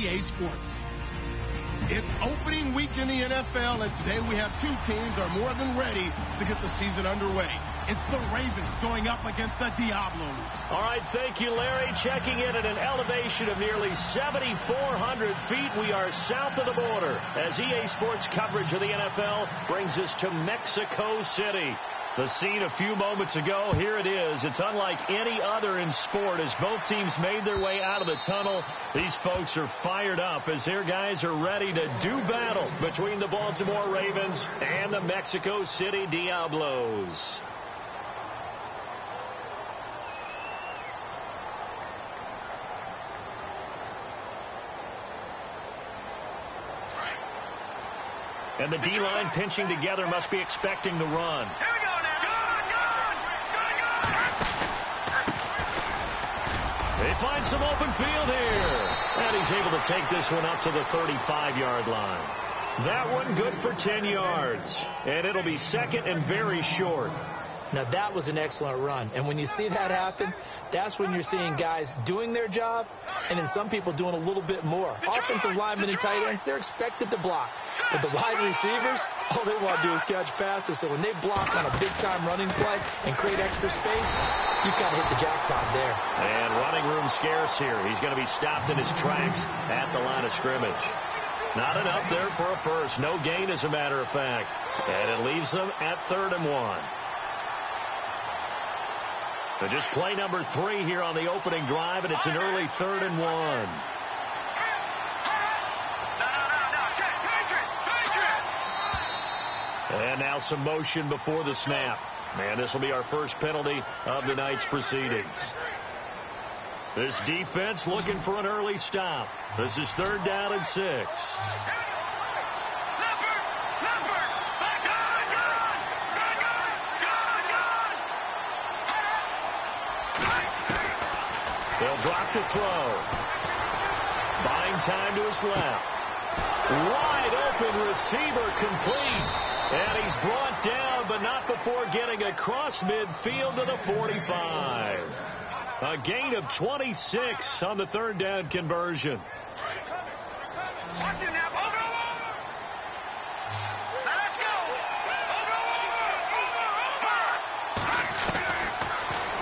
EA Sports. It's opening week in the NFL, and today we have two teams are more than ready to get the season underway. It's the Ravens going up against the Diablos. All right, thank you, Larry. Checking in at an elevation of nearly 7,400 feet. We are south of the border as EA Sports coverage of the NFL brings us to Mexico City. The scene a few moments ago, here it is. It's unlike any other in sport as both teams made their way out of the tunnel. These folks are fired up as their guys are ready to do battle between the Baltimore Ravens and the Mexico City Diablos. And the D-line pinching together must be expecting the run. Here we go now. They find some open field here. And he's able to take this one up to the 35-yard line. That one good for 10 yards. And it'll be second and very short. Now, that was an excellent run. And when you see that happen, that's when you're seeing guys doing their job and then some people doing a little bit more. Offensive linemen and tight ends, they're expected to block. But the wide receivers, all they want to do is catch passes. So when they block on a big-time running play and create extra space, you've got to hit the jackpot there. And running room scarce here. He's going to be stopped in his tracks at the line of scrimmage. Not enough there for a first. No gain, as a matter of fact. And it leaves them at 3rd and 1. So just play number 3 here on the opening drive, and it's an early 3rd and 1. And now some motion before the snap. Man, this will be our first penalty of tonight's proceedings. This defense looking for an early stop. This is 3rd down and 6. They'll drop to throw. Buying time to his left. Wide open receiver complete. And he's brought down, but not before getting across midfield to the 45. A gain of 26 on the 3rd down conversion.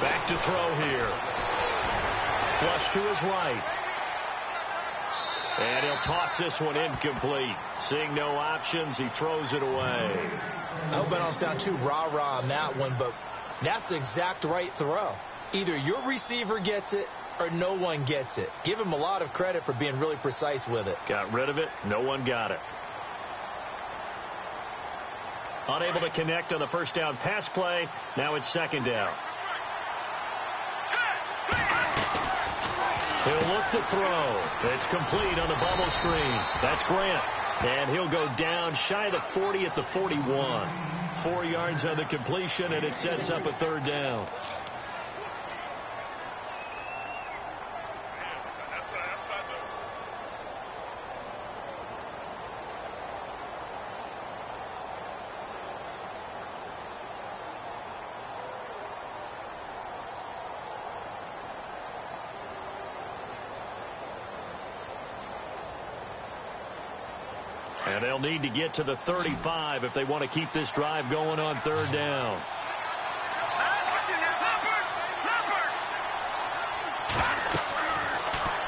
Back to throw here. Flush to his right. And he'll toss this one incomplete. Seeing no options, he throws it away. I hope I don't sound too rah-rah on that one, but that's the exact right throw. Either your receiver gets it or no one gets it. Give him a lot of credit for being really precise with it. Got rid of it. No one got it. Unable to connect on the first down pass play. Now it's 2nd down. He'll look to throw. It's complete on the bubble screen. That's Grant. And he'll go down shy of the 40 at the 41. 4 yards on the completion, and it sets up a 3rd down. And they'll need to get to the 35 if they want to keep this drive going on 3rd down.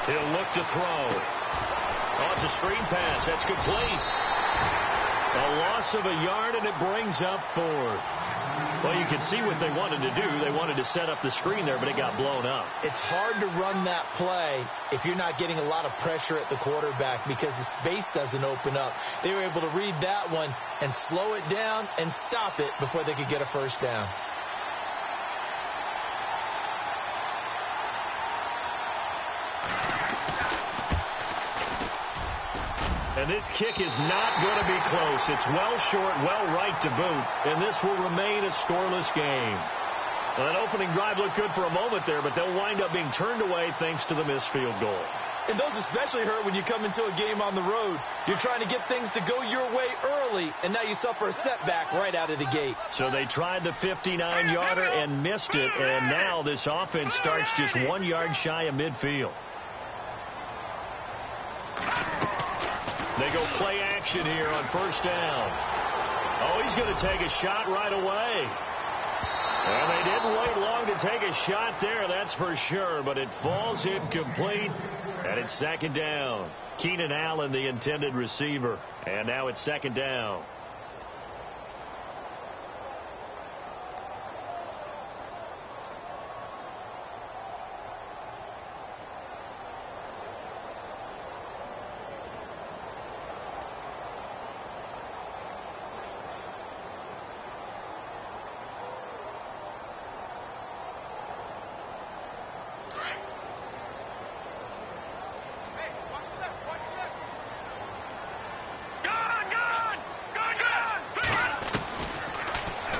He'll look to throw. Oh, it's a screen pass. That's complete. A loss of a yard, and it brings up 4th. Well, you can see what they wanted to do. They wanted to set up the screen there, but it got blown up. It's hard to run that play if you're not getting a lot of pressure at the quarterback because the space doesn't open up. They were able to read that one and slow it down and stop it before they could get a first down. And this kick is not going to be close. It's well short, well right to boot. And this will remain a scoreless game. Well, that opening drive looked good for a moment there, but they'll wind up being turned away thanks to the missed field goal. And those especially hurt when you come into a game on the road. You're trying to get things to go your way early, and now you suffer a setback right out of the gate. So they tried the 59-yarder and missed it, and now this offense starts just 1 yard shy of midfield. They go play action here on first down. Oh, he's going to take a shot right away. And they didn't wait long to take a shot there, that's for sure. But it falls incomplete, and it's second down. Keenan Allen, the intended receiver. And now it's second down.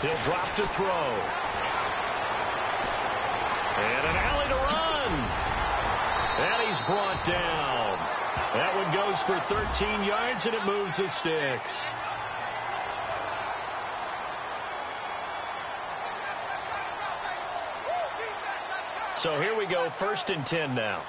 He'll drop to throw. And an alley to run. And he's brought down. That one goes for 13 yards, and it moves the sticks. So here we go, 1st and 10 now.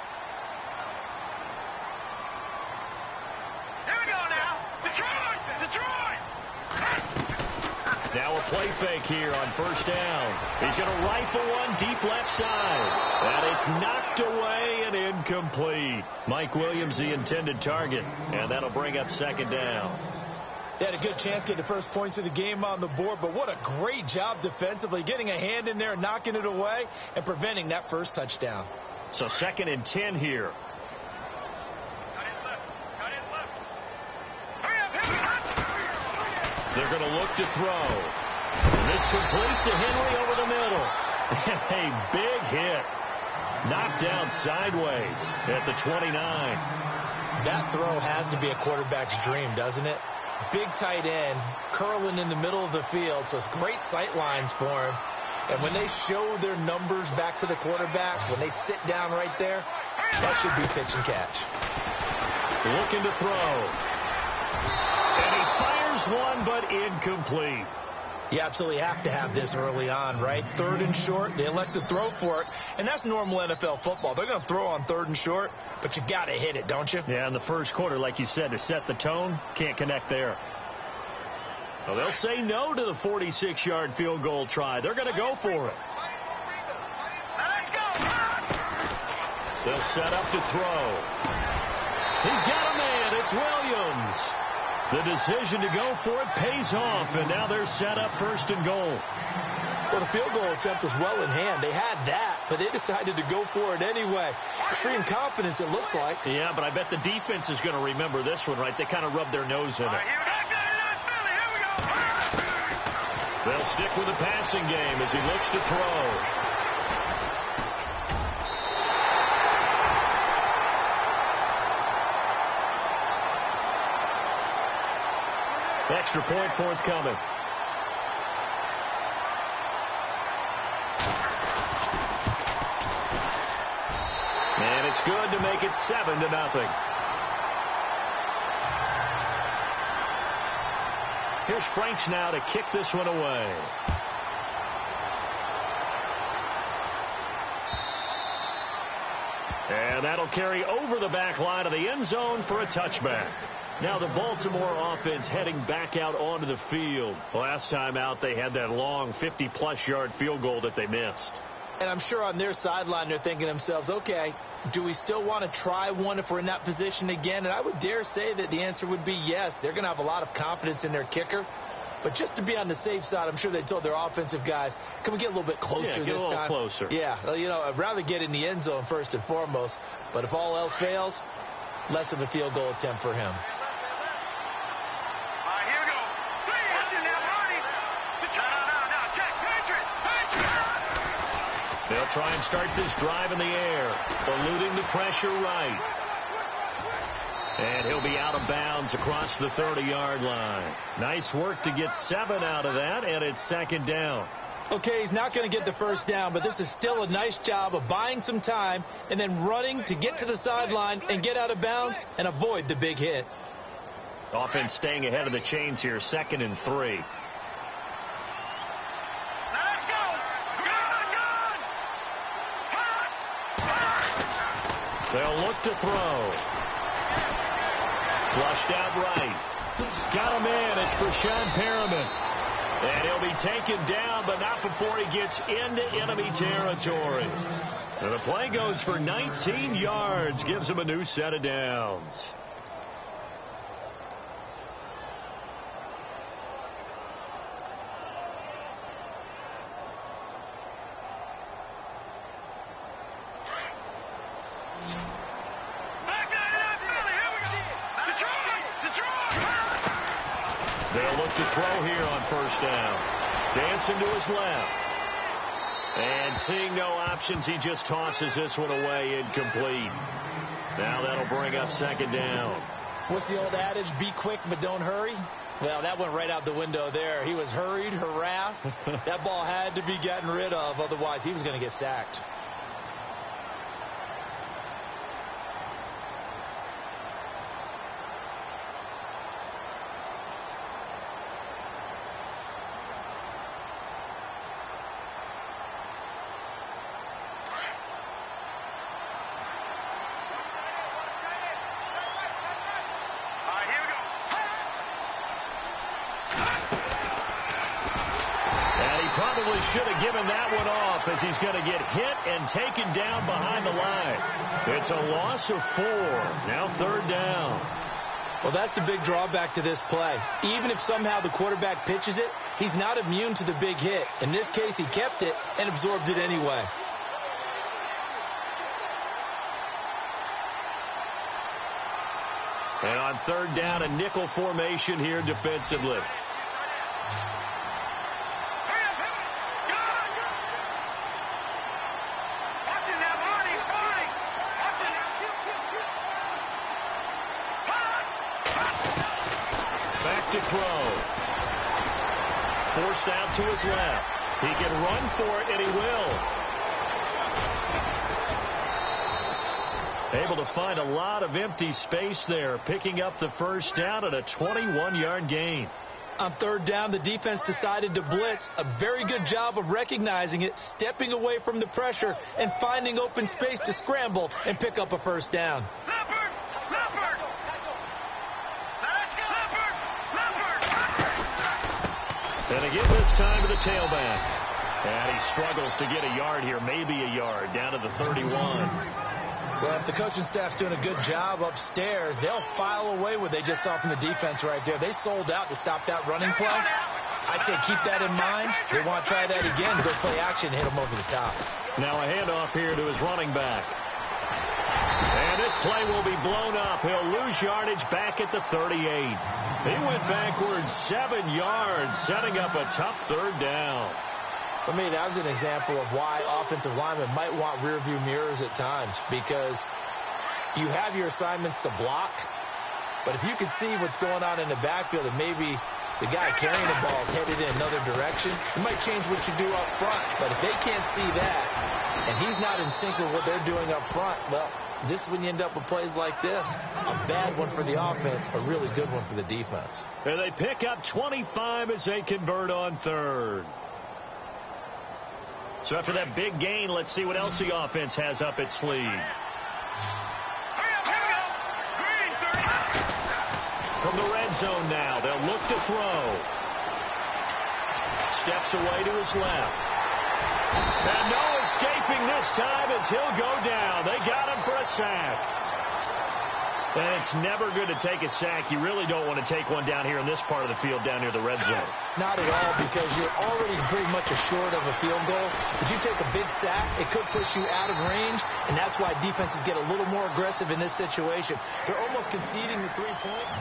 Now a play fake here on first down. He's going to rifle one deep left side. And it's knocked away and incomplete. Mike Williams, the intended target. And that'll bring up second down. They had a good chance to get the first points of the game on the board, but what a great job defensively, getting a hand in there, knocking it away, and preventing that first touchdown. So 2nd and 10 here. They're going to look to throw. And this complete to Henry over the middle. A big hit. Knocked down sideways at the 29. That throw has to be a quarterback's dream, doesn't it? Big tight end, curling in the middle of the field, so it's great sight lines for him. And when they show their numbers back to the quarterback, when they sit down right there, that should be pitch and catch. Looking to throw. And he fires one, but incomplete. You absolutely have to have this early on, right? 3rd and short, they elect to throw for it, and that's normal NFL football. They're going to throw on 3rd and short, but you got to hit it, don't you? Yeah, in the first quarter, like you said, to set the tone, can't connect there. Well, they'll say no to the 46-yard field goal try. They're going to go for it. They'll set up to throw. He's got a man. It's Williams. The decision to go for it pays off, and now they're set up 1st and goal. Well, the field goal attempt was well in hand. They had that, but they decided to go for it anyway. Extreme confidence, it looks like. Yeah, but I bet the defense is going to remember this one, right? They kind of rubbed their nose in it. They'll stick with the passing game as he looks to throw. Extra point forthcoming. And it's good to make it 7-0. Here's Franks now to kick this one away. And that'll carry over the back line of the end zone for a touchback. Now the Baltimore offense heading back out onto the field. Last time out, they had that long 50-plus yard field goal that they missed. And I'm sure on their sideline, they're thinking to themselves, okay, do we still want to try one if we're in that position again? And I would dare say that the answer would be yes. They're going to have a lot of confidence in their kicker. But just to be on the safe side, I'm sure they told their offensive guys, can we get a little bit closer this time? Yeah, get a little closer. Yeah, you know, I'd rather get in the end zone first and foremost. But if all else fails, less of a field goal attempt for him. They'll try and start this drive in the air, eluding the pressure right. And he'll be out of bounds across the 30-yard line. Nice work to get 7 out of that, and it's 2nd down. Okay, he's not going to get the first down, but this is still a nice job of buying some time and then running to get to the sideline and get out of bounds and avoid the big hit. Offense staying ahead of the chains here, 2nd and 3. They'll look to throw. Flushed out right. Got him in. It's Brashad Perriman. And he'll be taken down, but not before he gets into enemy territory. And the play goes for 19 yards. Gives him a new set of downs. They'll look to throw here on first down. Dancing to his left. And seeing no options, he just tosses this one away, incomplete. Now that'll bring up second down. What's the old adage? Be quick, but don't hurry. Well, that went right out the window there. He was hurried, harassed. That ball had to be gotten rid of. Otherwise, he was going to get sacked. Probably should have given that one off as he's going to get hit and taken down behind the line. It's a loss of 4. Now third down. Well, that's the big drawback to this play. Even if somehow the quarterback pitches it, he's not immune to the big hit. In this case, he kept it and absorbed it anyway. And on third down, a nickel formation here defensively. To throw. Forced out to his left. He can run for it, and he will. Able to find a lot of empty space there, picking up the first down at a 21-yard gain. On third down, the defense decided to blitz. A very good job of recognizing it, stepping away from the pressure, and finding open space to scramble and pick up a first down. And again this time to the tailback. And he struggles to get a yard here, maybe a yard, down to the 31. Well, if the coaching staff's doing a good job upstairs, they'll file away what they just saw from the defense right there. They sold out to stop that running play. I'd say keep that in mind. They want to try that again, go play action, and hit them over the top. Now a handoff here to his running back. And this play will be blown up. He'll lose yardage back at the 38. He went backwards 7 yards, setting up a tough third down. For me, that was an example of why offensive linemen might want rearview mirrors at times, because you have your assignments to block, but if you can see what's going on in the backfield and maybe the guy carrying the ball is headed in another direction, it might change what you do up front. But if they can't see that and he's not in sync with what they're doing up front, well, this is when you end up with plays like this. A bad one for the offense, a really good one for the defense. And they pick up 25 as they convert on third. So after that big gain, let's see what else the offense has up its sleeve. From the red zone now, they'll look to throw. Steps away to his left. And no escaping this time as he'll go down. They got him for a sack. And it's never good to take a sack. You really don't want to take one down here in this part of the field down near the red zone. Not at all, because you're already pretty much assured of a field goal. If you take a big sack, it could push you out of range, and that's why defenses get a little more aggressive in this situation. They're almost conceding the 3 points.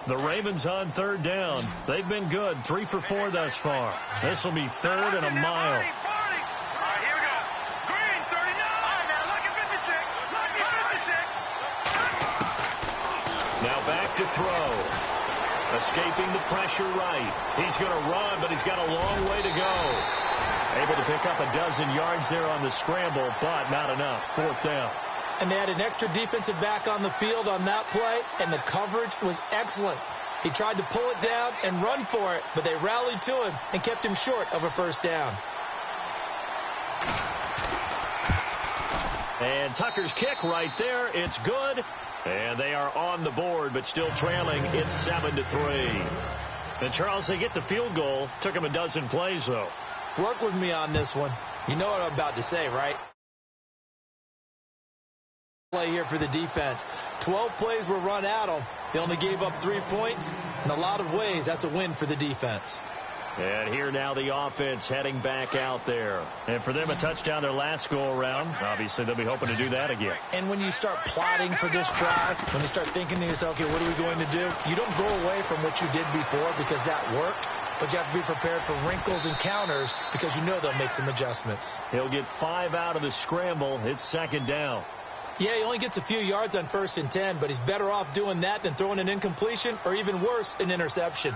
The Ravens on third down. They've been good, 3 for 4 thus far. This will be third and a mile. Here we go. Green, 39. Now look at 56. Now back to throw. Escaping the pressure right. He's going to run, but he's got a long way to go. Able to pick up a dozen yards there on the scramble, but not enough. 4th down. And they had an extra defensive back on the field on that play, and the coverage was excellent. He tried to pull it down and run for it, but they rallied to him and kept him short of a 1st down. And Tucker's kick right there. It's good. And they are on the board, but still trailing. It's 7-3. And, Charles, they get the field goal. Took them a dozen plays, though. Work with me on this one. You know what I'm about to say, right? Play here for the defense. 12 plays were run at them. They only gave up 3 points. In a lot of ways, that's a win for the defense. And here now the offense heading back out there. And for them, a touchdown their last go-around. Obviously, they'll be hoping to do that again. And when you start plotting for this drive, when you start thinking to yourself, okay, what are we going to do? You don't go away from what you did before because that worked. But you have to be prepared for wrinkles and counters because you know they'll make some adjustments. He'll get 5 out of the scramble. It's 2nd down. Yeah, he only gets a few yards on 1st and 10, but he's better off doing that than throwing an incompletion or even worse, an interception.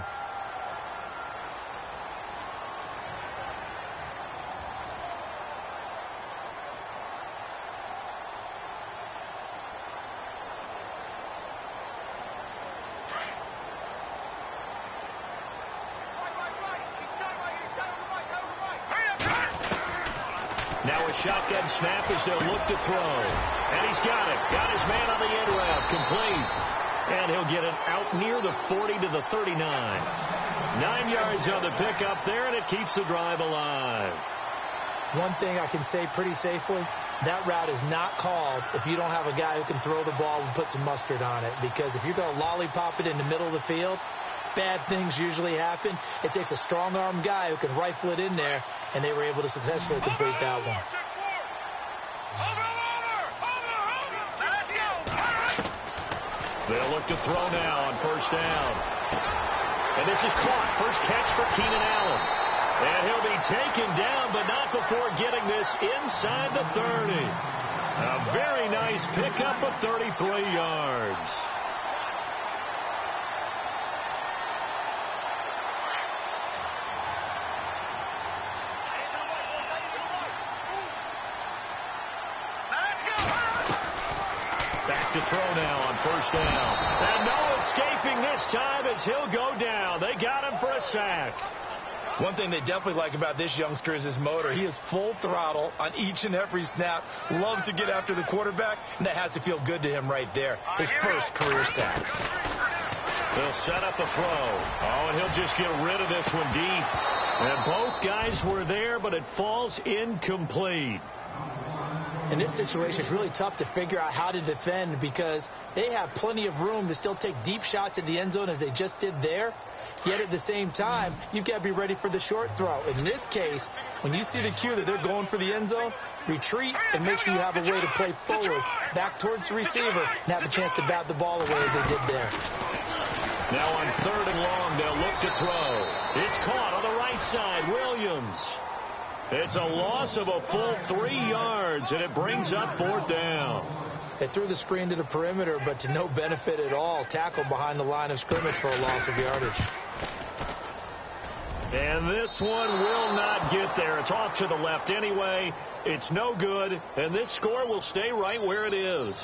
Now a shotgun snap as they'll look to throw. And he's got it. Got his man on the end route. Complete. And he'll get it out near the 40 to the 39. 9 yards on the pickup there, and it keeps the drive alive. One thing I can say pretty safely, that route is not called if you don't have a guy who can throw the ball and put some mustard on it. Because if you're going to lollipop it in the middle of the field, bad things usually happen. It takes a strong-arm guy who can rifle it in there, and they were able to successfully complete that one. They'll look to throw now on 1st down. And this is caught. First catch for Keenan Allen. And he'll be taken down, but not before getting this inside the 30. A very nice pickup of 33 yards. To throw now on 1st down. And no escaping this time as he'll go down. They got him for a sack. One thing they definitely like about this youngster is his motor. He is full throttle on each and every snap. Loves to get after the quarterback, and that has to feel good to him right there. His first career sack. They'll set up a throw. Oh, and he'll just get rid of this one deep. And both guys were there, but it falls incomplete. In this situation, it's really tough to figure out how to defend because they have plenty of room to still take deep shots at the end zone as they just did there. Yet at the same time, you've got to be ready for the short throw. In this case, when you see the cue that they're going for the end zone, retreat and make sure you have a way to play forward, back towards the receiver, and have a chance to bat the ball away as they did there. Now on 3rd and long, they'll look to throw. It's caught on the right side. Williams. It's a loss of a full 3 yards, and it brings up 4th down. They threw the screen to the perimeter, but to no benefit at all. Tackled behind the line of scrimmage for a loss of yardage. And this one will not get there. It's off to the left anyway. It's no good, and this score will stay right where it is.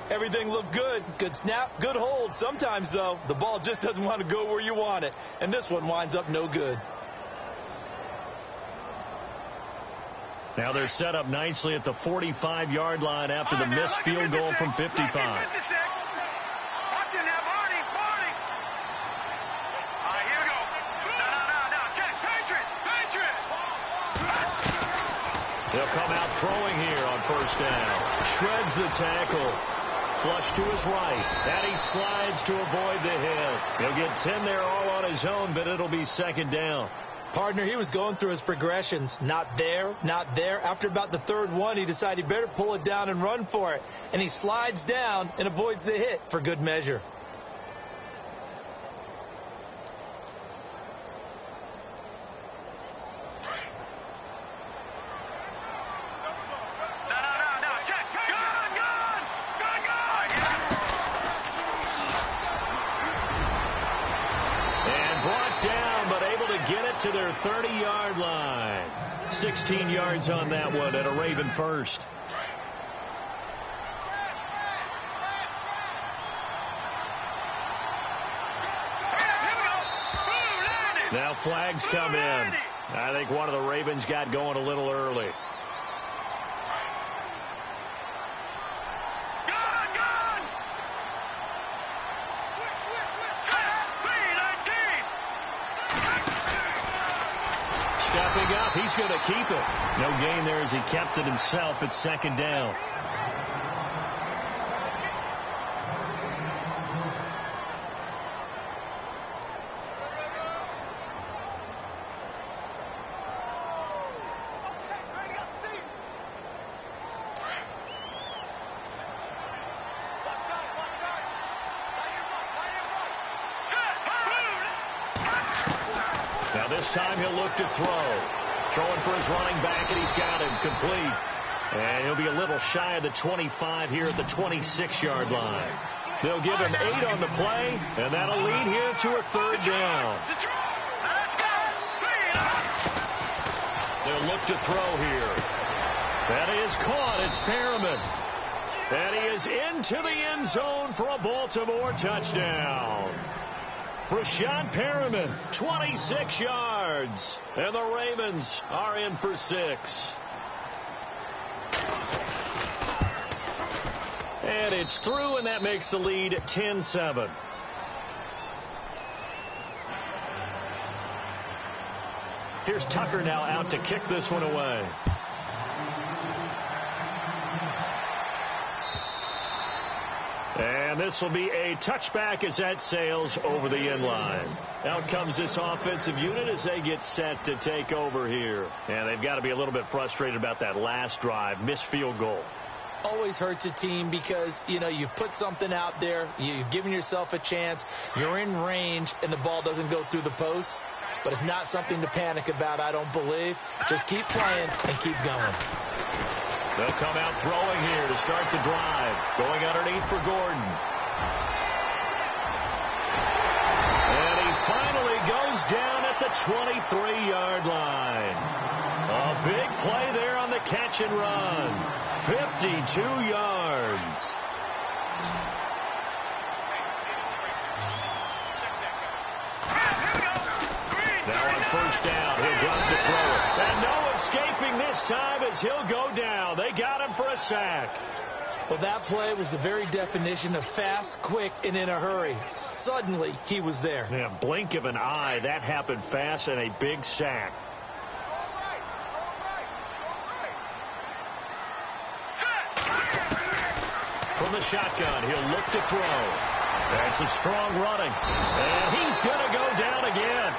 Everything looked good. Good snap, good hold. Sometimes, though, the ball just doesn't want to go where you want it, and this one winds up no good. Now they're set up nicely at the 45-yard line after the missed field goal from 55. They'll come out throwing here on 1st down. Shreds the tackle. Flush to his right. And he slides to avoid the hit. He'll get 10 there all on his own, but it'll be 2nd down. Partner, he was going through his progressions. Not there, not there. After about the 3rd one, he decided he better pull it down and run for it. And he slides down and avoids the hit for good measure. to their 30-yard line. 16 yards on that one and a Raven first. Now flags come in. I think one of the Ravens got going a little early. Stepping up, he's going to keep it. No gain there as he kept it himself. It's second down. This time he'll look to throw. Throwing for his running back, and he's got him complete. And he'll be a little shy of the 25 here at the 26-yard line. They'll give him 8 on the play, and that'll lead here to a third down. They'll look to throw here. That is caught. It's Perriman. And he is into the end zone for a Baltimore touchdown. Rashad Perriman, 26 yards. And the Ravens are in for 6. And it's through, and that makes the lead 10-7. Here's Tucker now out to kick this one away. And this will be a touchback as that sails over the end line. Out comes this offensive unit as they get set to take over here. And they've got to be a little bit frustrated about that last drive, missed field goal. Always hurts a team because, you know, you've put something out there, you've given yourself a chance, you're in range, and the ball doesn't go through the post. But it's not something to panic about, I don't believe. Just keep playing and keep going. They'll come out throwing here to start the drive. Going underneath for Gordon. And he finally goes down at the 23-yard line. A big play there on the catch and run. 52 yards. Now on first down, he'll drop the throw. And no escaping this time as he'll go down. They got him for a sack. Well, that play was the very definition of fast, quick, and in a hurry. Suddenly, he was there. Yeah, blink of an eye. That happened fast and a big sack. From the shotgun, he'll look to throw. That's a strong running. And he's going to go down again.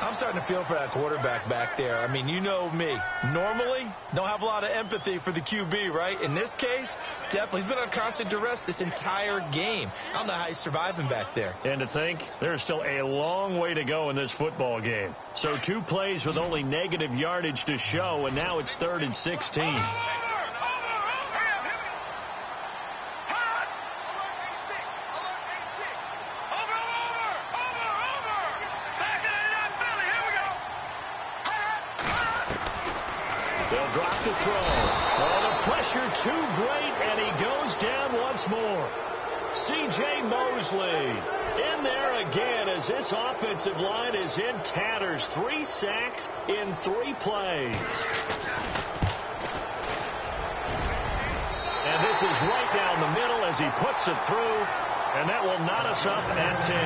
I'm starting to feel for that quarterback back there. I mean, you know me. Normally, don't have a lot of empathy for the QB, right? In this case, definitely. He's been on constant duress this entire game. I don't know how he's surviving back there. And to think, there's still a long way to go in this football game. So 2 plays with only negative yardage to show, and now it's 3rd and 16. They'll drop the throw. Oh, the pressure too great, and he goes down once more. C.J. Mosley in there again as this offensive line is in tatters. 3 sacks in 3 plays. And this is right down the middle as he puts it through, and that will knot us up at 10.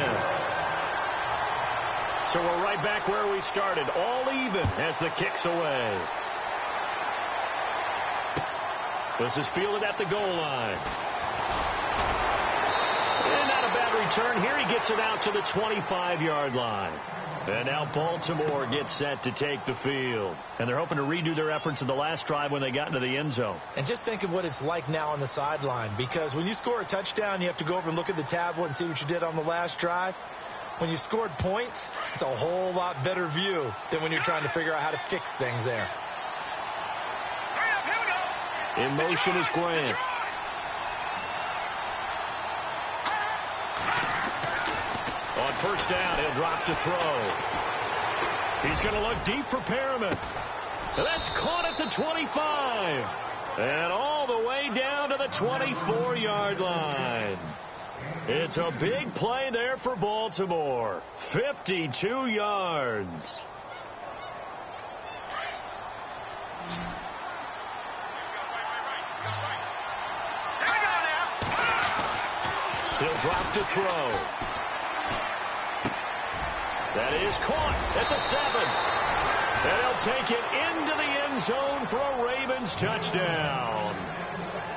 So we're right back where we started, all even as the kick's away. This is fielded at the goal line. And not a bad return here. He gets it out to the 25-yard line. And now Baltimore gets set to take the field. And they're hoping to redo their efforts in the last drive when they got into the end zone. And just think of what it's like now on the sideline. Because when you score a touchdown, you have to go over and look at the tablet and see what you did on the last drive. When you scored points, it's a whole lot better view than when you're trying to figure out how to fix things there. In motion is Grant. On first down, he'll drop to throw. going to look deep for Perriman. That's caught at the 25. And all the way down to the 24-yard line. It's a big play there for Baltimore. 52 yards. He'll drop to throw. That is caught at the 7. And he'll take it into the end zone for a Ravens touchdown.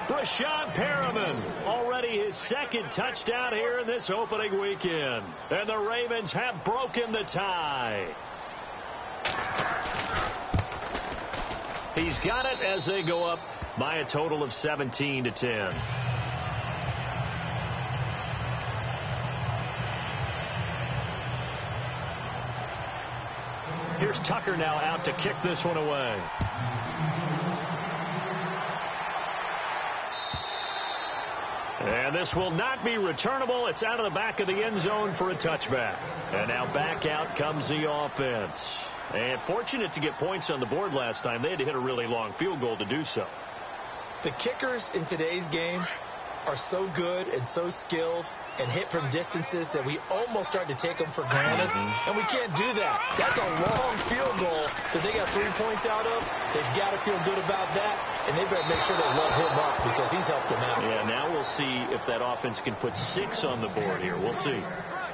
Brashad Perriman, already his second touchdown here in this opening weekend. And the Ravens have broken the tie. He's got it as they go up by a total of 17-10. Here's Tucker now out to kick this one away. And this will not be returnable. It's out of the back of the end zone for a touchback. And now back out comes the offense. And fortunate to get points on the board last time. They had to hit a really long field goal to do so. The kickers in today's game are so good and so skilled and hit from distances that we almost start to take them for granted. And we can't do that. That's a long field goal that they got 3 points out of. They've got to feel good about that, and they better make sure they let him up because he's helped them out. Yeah, now we'll see if that offense can put 6 on the board here. We'll see.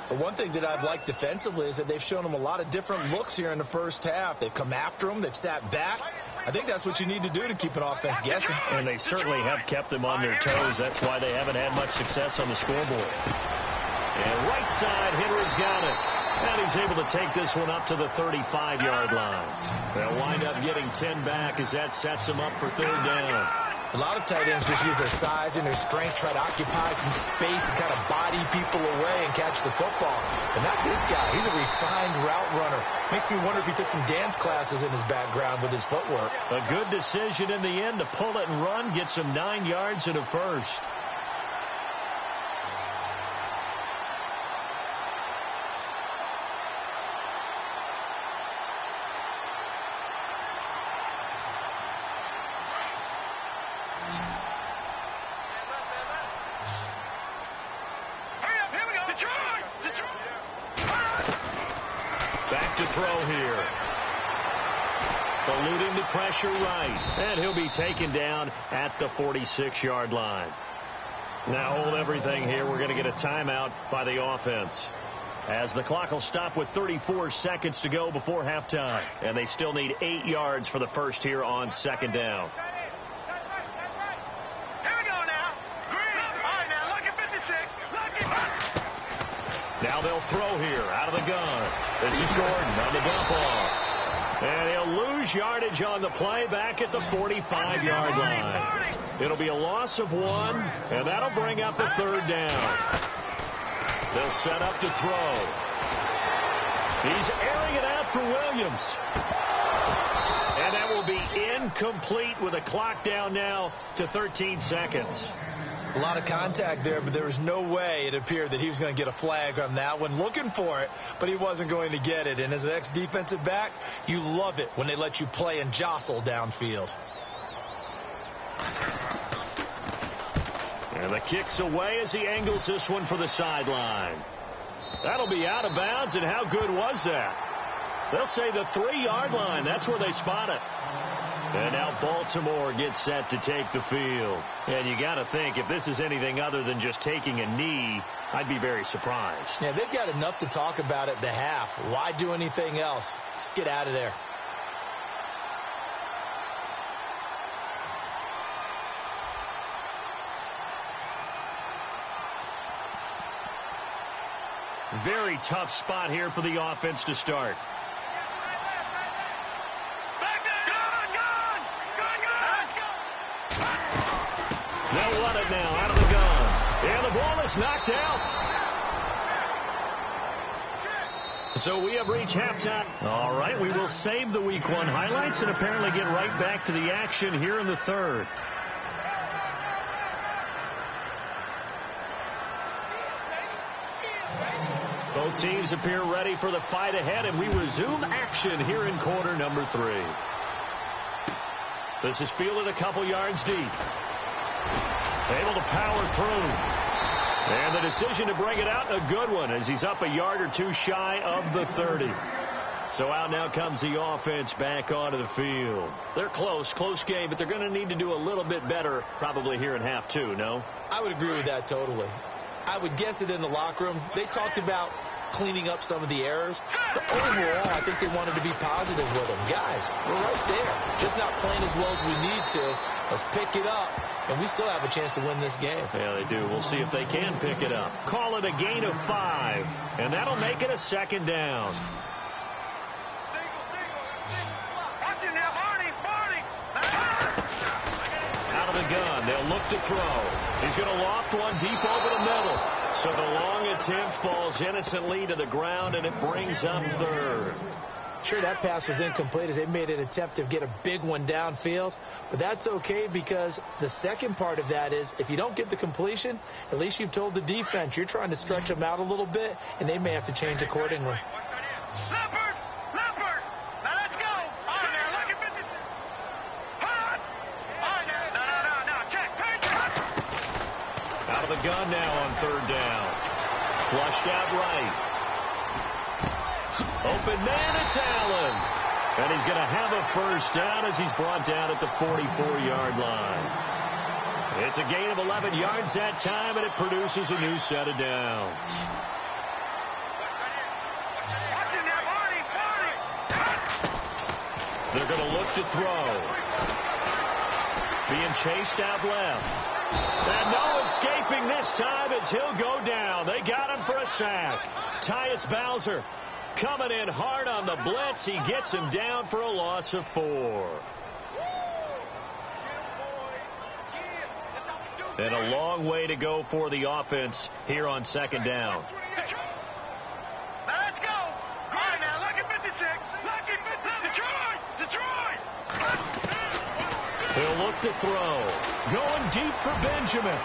The one thing that I've liked defensively is that they've shown them a lot of different looks here in the first half. They've come after them. They've sat back. I think that's what you need to do to keep an offense guessing. And they certainly have kept them on their toes. That's why they haven't had much success on the scoreboard. And right side, Henry's got it. And he's able to take this one up to the 35-yard line. They'll wind up getting 10 back as that sets them up for third down. A lot of tight ends just use their size and their strength, try to occupy some space and kind of body people away and catch the football. But not this guy. He's a refined route runner. Makes me wonder if he took some dance classes in his background with his footwork. A good decision in the end to pull it and run, get some 9 yards and a first. Back to throw here. Eluding the pressure right. And he'll be taken down at the 46-yard line. Now hold everything here. We're going to get a timeout by the offense. As the clock will stop with 34 seconds to go before halftime. And they still need 8 yards for the first here on second down. Now they'll throw here out of the gun. This is Gordon on the dump off. And he'll lose yardage on the play back at the 45-yard line. It'll be a loss of 1, and that'll bring up a third down. They'll set up to throw. He's airing it out for Williams. And that will be incomplete with a clock down now to 13 seconds. A lot of contact there, but there was no way it appeared that he was going to get a flag on that one. Looking for it, but he wasn't going to get it. And as an ex-defensive back, you love it when they let you play and jostle downfield. And the kick's away as he angles this one for the sideline. That'll be out of bounds, and how good was that? They'll say the 3-yard line. That's where they spot it. And now Baltimore gets set to take the field. And you got to think, if this is anything other than just taking a knee, I'd be very surprised. Yeah, they've got enough to talk about at the half. Why do anything else? Just get out of there. Very tough spot here for the offense to start. They'll run it now out of the gun. And the ball is knocked out. So we have reached halftime. All right, we will save the Week 1 highlights and apparently get right back to the action here in the third. Both Both teams appear ready for the fight ahead, and we resume action here in quarter number 3. This is fielded a couple yards deep. Able to power through. And the decision to bring it out, a good one, as he's up a yard or two shy of the 30. So out now comes the offense back onto the field. They're close game, but they're going to need to do a little bit better probably here in half 2, no? I would agree with that totally. I would guess it in the locker room. They talked about cleaning up some of the errors. But overall, I think they wanted to be positive with them. Guys, we're right there. Just not playing as well as we need to. Let's pick it up, and we still have a chance to win this game. Yeah, they do. We'll see if they can pick it up. Call it a gain of 5, and that'll make it a second down. Out of the gun, they'll look to throw. He's going to loft one deep over the middle. So the long attempt falls innocently to the ground, and it brings up third. Sure, that pass was incomplete as they made an attempt to get a big one downfield. But that's okay, because the second part of that is if you don't get the completion, at least you've told the defense you're trying to stretch them out a little bit, and they may have to change accordingly. The gun now on third down. Flushed out right. Open man, it's Allen. And he's going to have a first down as he's brought down at the 44-yard line. It's a gain of 11 yards that time, and it produces a new set of downs. They're going to look to throw. Being chased out left. And no escaping this time as he'll go down. They got him for a sack. Tyus Bowser coming in hard on the blitz. He gets him down for a loss of 4. And a long way to go for the offense here on second down. Let's go. All right, now, look at 56. Look at 50. Detroit. He'll look to throw. Going deep for Benjamin.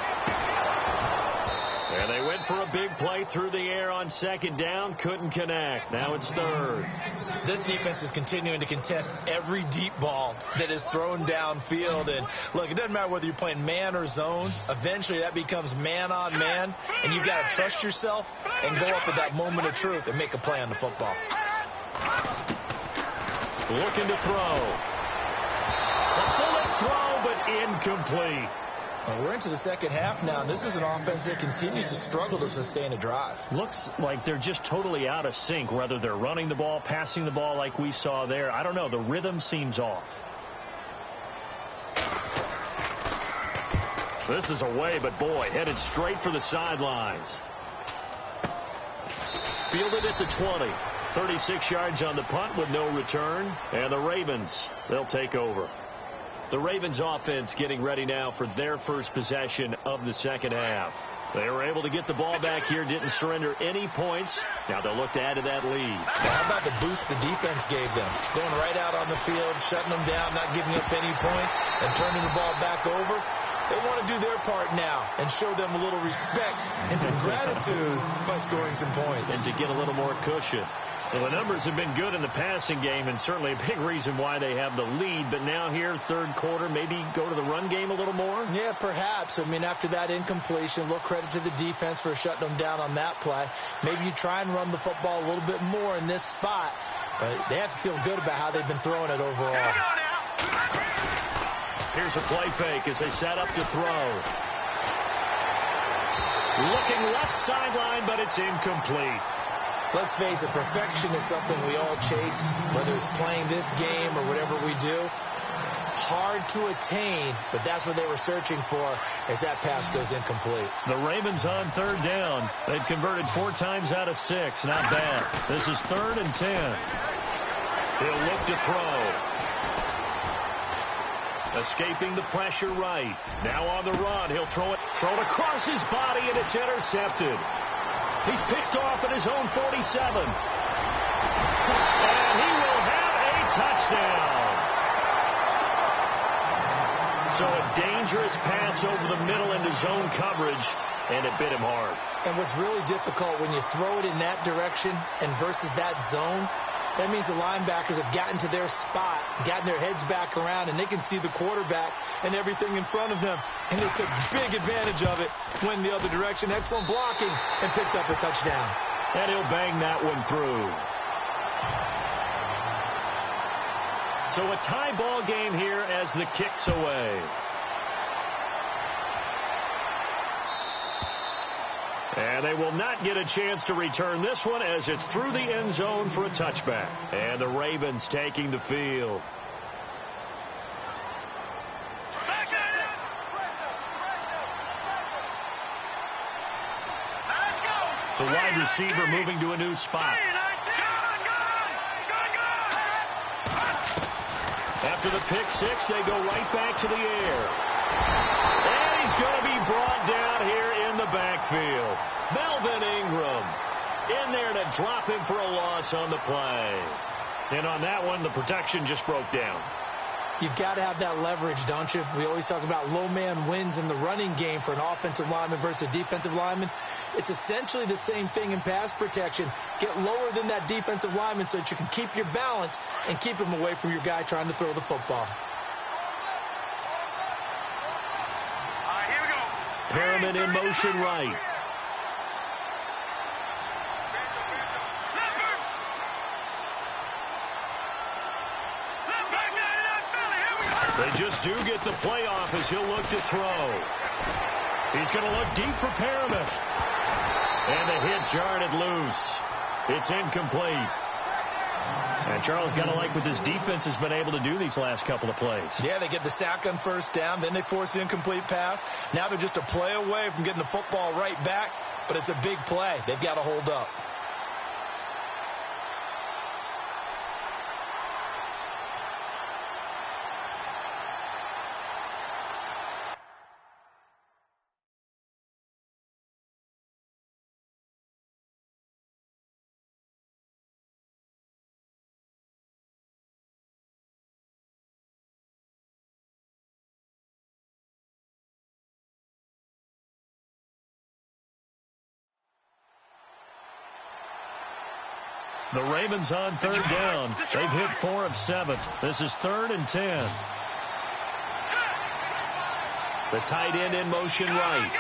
And they went for a big play through the air on second down. Couldn't connect. Now it's third. This defense is continuing to contest every deep ball that is thrown downfield. And, look, it doesn't matter whether you're playing man or zone. Eventually that becomes man on man. And you've got to trust yourself and go up at that moment of truth and make a play on the football. Looking to throw. A bullet throw, but incomplete. Well, we're into the second half now. This is an offense that continues to struggle to sustain a drive. Looks like they're just totally out of sync, whether they're running the ball, passing the ball like we saw there. I don't know. The rhythm seems off. This is away, but boy, headed straight for the sidelines. Fielded at the 20. 36 yards on the punt with no return. And the Ravens, they'll take over. The Ravens offense getting ready now for their first possession of the second half. They were able to get the ball back here, didn't surrender any points. Now they'll look to add to that lead. Now, how about the boost the defense gave them? Going right out on the field, shutting them down, not giving up any points, and turning the ball back over. They want to do their part now and show them a little respect and some gratitude by scoring some points. And to get a little more cushion. Well, the numbers have been good in the passing game, and certainly a big reason why they have the lead. But now here, third quarter, maybe go to the run game a little more? Yeah, perhaps. I mean, after that incompletion, a little credit to the defense for shutting them down on that play. Maybe you try and run the football a little bit more in this spot. But they have to feel good about how they've been throwing it overall. Here's a play fake as they set up to throw. Looking left sideline, but it's incomplete. Let's face it, perfection is something we all chase, whether it's playing this game or whatever we do. Hard to attain, but that's what they were searching for as that pass goes incomplete. The Ravens on third down. They've converted 4 times out of 6. Not bad. This is 3rd and 10. He'll look to throw. Escaping the pressure right. Now on the run. He'll throw it across his body, and it's intercepted. He's picked off at his own 47. And he will have a touchdown. So a dangerous pass over the middle into zone coverage. and it bit him hard. And what's really difficult when you throw it in that direction and versus that zone, that means the linebackers have gotten to their spot, gotten their heads back around, and they can see the quarterback and everything in front of them. And they took big advantage of it, went the other direction. Excellent blocking, and picked up a touchdown. And he'll bang that one through. So a tie ball game here as the kick's away. And they will not get a chance to return this one as it's through the end zone for a touchback. And the Ravens taking the field. The wide receiver moving to a new spot. After the pick six, they go right back to the air. And he's going to be brought down here in the backfield. Melvin Ingram in there to drop him for a loss on the play. And on that one, the protection just broke down. You've got to have that leverage, don't you? We always talk about low man wins in the running game for an offensive lineman versus a defensive lineman. It's essentially the same thing in pass protection. Get lower than that defensive lineman so that you can keep your balance and keep him away from your guy trying to throw the football. Perriman in motion right. They just do get the play off as he'll look to throw. He's going to look deep for Perriman. And the hit jarred it loose. It's incomplete. And Charles, got to like what this defense has been able to do these last couple of plays. Yeah, they get the sack on first down, then they force the incomplete pass. Now they're just a play away from getting the football right back, but it's a big play. They've got to hold up. The Ravens on third down. They've hit 4 of 7. This is 3rd and 10. The tight end in motion right.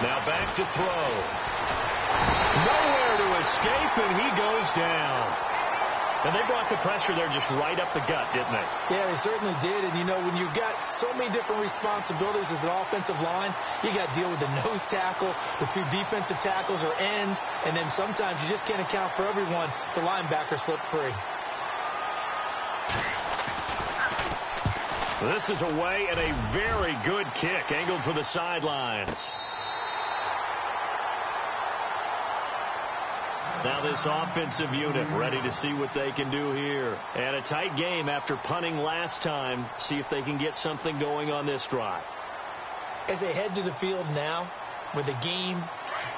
Now back to throw. Nowhere to escape, and he goes down. And they brought the pressure there just right up the gut, didn't they? Yeah, they certainly did. And, you know, when you've got so many different responsibilities as an offensive line, you got to deal with the nose tackle, the 2 defensive tackles or ends, and then sometimes you just can't account for everyone. The linebacker slipped free. This is away and a very good kick, angled for the sidelines. Now this offensive unit ready to see what they can do here. And a tight game after punting last time. See if they can get something going on this drive. As they head to the field now, with the game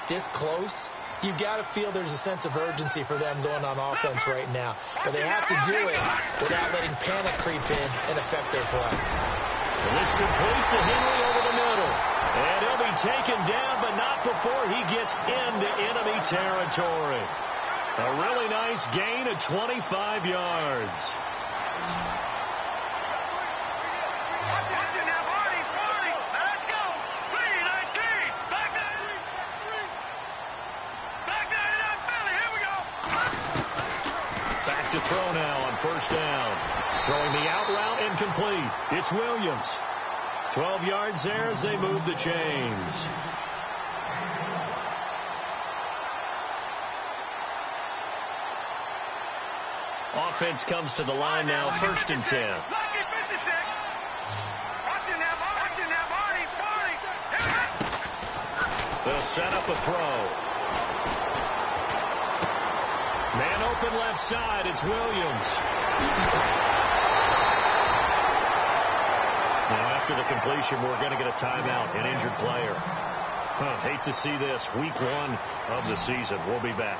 this close, you've got to feel there's a sense of urgency for them going on offense right now. But they have to do it without letting panic creep in and affect their play. And this completes a Henry over the middle. And he'll be taken down, but not before he gets into enemy territory. A really nice gain of 25 yards. Back to throw now on first down. Throwing the out route incomplete. It's Williams. 12 yards there as they move the chains. Offense comes to the line now, 1st and 10. They'll set up a throw. Man open left side, it's Williams. Now, after the completion, we're going to get a timeout, an injured player. Hate to see this. Week 1 of the season. We'll be back.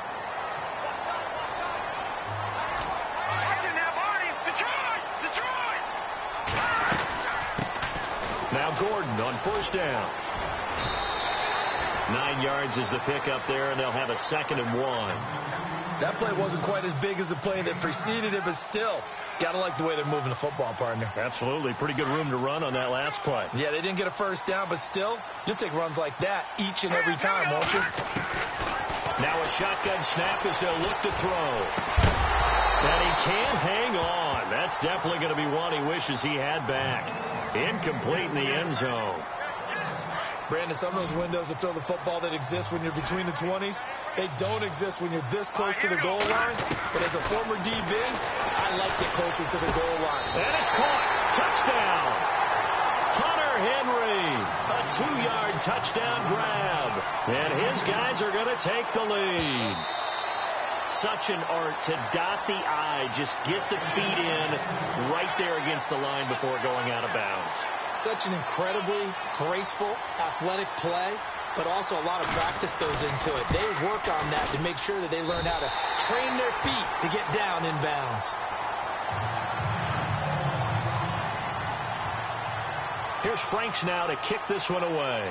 on first down. 9 yards is the pickup there, and they'll have a 2nd and 1. That play wasn't quite as big as the play that preceded it, but still, got to like the way they're moving the football, partner. Absolutely. Pretty good room to run on that last play. Yeah, they didn't get a first down, but still, you'll take runs like that each and every time, won't you? Now a shotgun snap as they'll look to throw. And he can't hang on. That's definitely going to be one he wishes he had back. Incomplete in the end zone. Brandon, some of those windows to throw the football that exist when you're between the 20s, they don't exist when you're this close to the goal line. But as a former DB, I like it closer to the goal line. And it's caught. Touchdown. Hunter Henry. A 2-yard touchdown grab. And his guys are going to take the lead. Such an art to dot the I, just get the feet in right there against the line before going out of bounds. Such an incredibly graceful, athletic play, but also a lot of practice goes into it. They work on that to make sure that they learn how to train their feet to get down in bounds. Here's Franks now to kick this one away.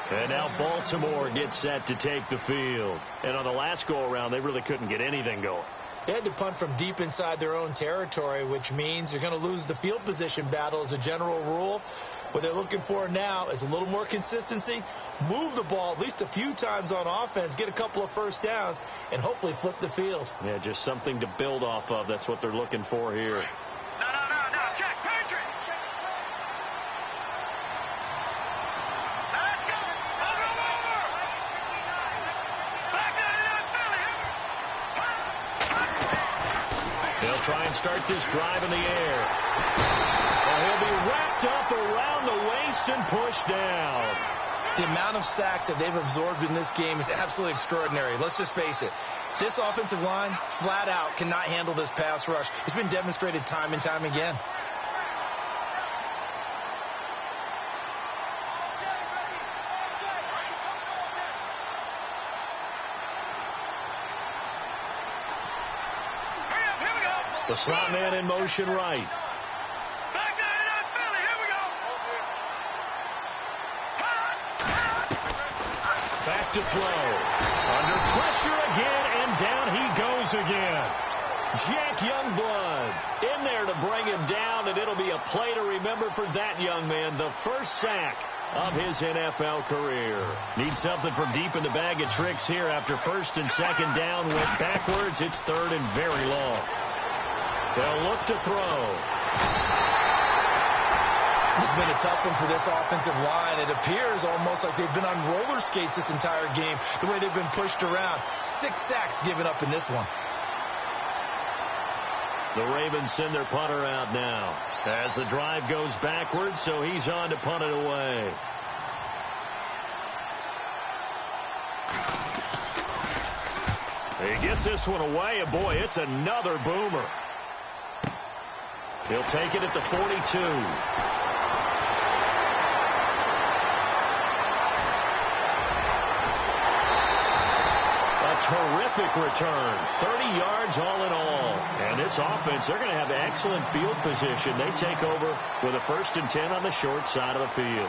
And now Baltimore gets set to take the field. And on the last go-around, they really couldn't get anything going. They had to punt from deep inside their own territory, which means you're going to lose the field position battle as a general rule. What they're looking for now is a little more consistency, move the ball at least a few times on offense, get a couple of first downs, and hopefully flip the field. Yeah, just something to build off of. That's what they're looking for here. No, check, Patrick. Let's go. Over. Back They'll try and start this drive in the air. And he'll be wrapped up around the waist and pushed down. The amount of sacks that they've absorbed in this game is absolutely extraordinary. Let's just face it. This offensive line, flat out, cannot handle this pass rush. It's been demonstrated time and time again. The slot man in motion right. Back to throw. Under pressure again, and down he goes again. Jack Youngblood in there to bring him down, and it'll be a play to remember for that young man. The first sack of his NFL career. Needs something from deep in the bag of tricks here after first and second down. Went backwards. It's third and very long. They'll look to throw. It's been a tough one for this offensive line. It appears almost like they've been on roller skates this entire game, the way they've been pushed around. 6 sacks given up in this one. The Ravens send their punter out now as the drive goes backwards, so he's on to punt it away. He gets this one away, and boy, it's another boomer. He'll take it at the 42. A terrific return. 30 yards all in all. And this offense, they're going to have excellent field position. They take over with a 1st and 10 on the short side of the field.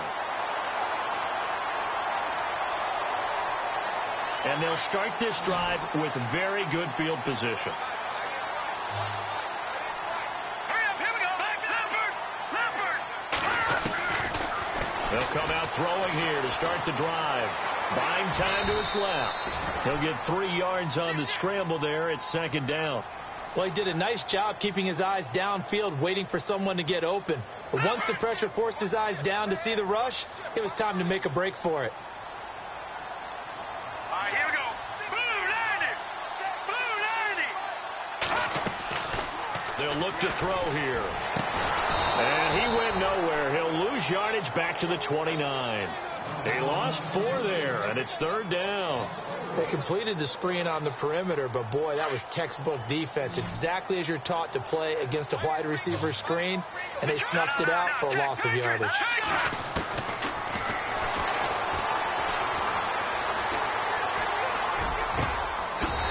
And they'll start this drive with very good field position. They'll come out throwing here to start the drive. Buying time to his left. He'll get 3 yards on the scramble there. It's 2nd down. Well, he did a nice job keeping his eyes downfield, waiting for someone to get open. But once the pressure forced his eyes down to see the rush, it was time to make a break for it. All right, here we go. Blue 90. They'll look to throw here. And he went nowhere. He'll lose yardage back to the 29. He lost 4 there, and it's 3rd down. They completed the screen on the perimeter, but boy, that was textbook defense. Exactly as you're taught to play against a wide receiver screen, and they snuffed it out for a loss of yardage.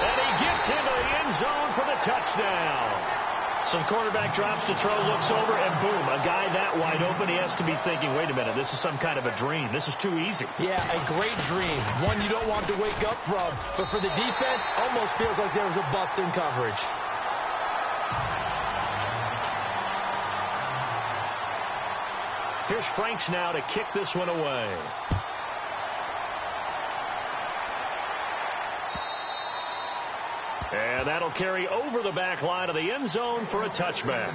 And he gets into the end zone for the touchdown. Some quarterback drops to throw, looks over, and boom, a guy that wide open. He has to be thinking, wait a minute, this is some kind of a dream. This is too easy. Yeah, a great dream. One you don't want to wake up from. But for the defense, almost feels like there was a bust in coverage. Here's Franks now to kick this one away. And that'll carry over the back line of the end zone for a touchback.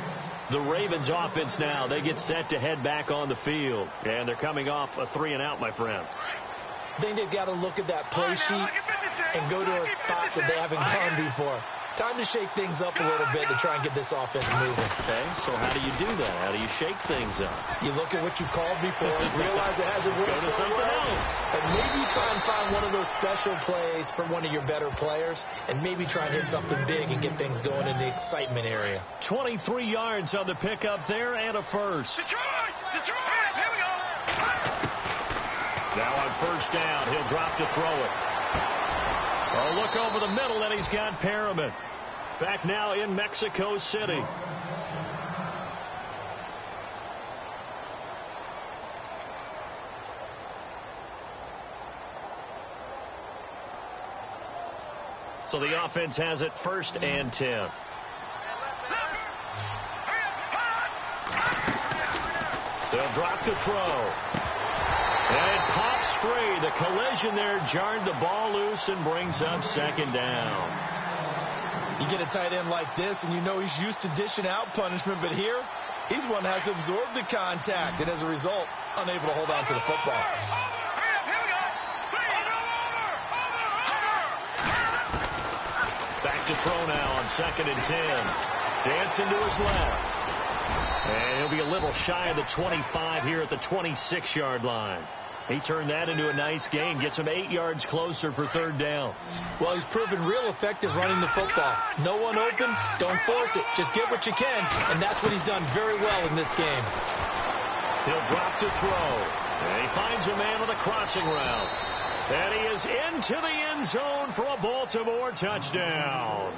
The Ravens offense now, they get set to head back on the field. And they're coming off a 3-and-out, my friend. I think they've got to look at that play sheet and go to a spot that they haven't gone before. Time to shake things up a little bit to try and get this offense moving. Okay, so how do you do that? How do you shake things up? You look at what you called before, realize it hasn't worked. Go to something else. And maybe try and find one of those special plays for one of your better players, and maybe try and hit something big and get things going in the excitement area. 23 yards on the pickup there and a first. Detroit! Detroit! Here we go! Now on first down, he'll drop to throw it. Oh, look over the middle, and he's got Perriman. Back now in Mexico City. So the offense has it 1st and 10. They'll drop to throw. And it pops free. The collision there jarred the ball loose and brings up 2nd down. You get a tight end like this, and you know he's used to dishing out punishment, but here, he's one that has to absorb the contact, and as a result, unable to hold on to the football. Back to throw now on 2nd and 10. Dancing to his left. And he'll be a little shy of the 25 here at the 26-yard line. He turned that into a nice gain, gets him 8 yards closer for 3rd down. Well, he's proven real effective running the football. No one open, don't force it. Just get what you can, and that's what he's done very well in this game. He'll drop to throw. And he finds a man on the crossing route. And he is into the end zone for a Baltimore touchdown.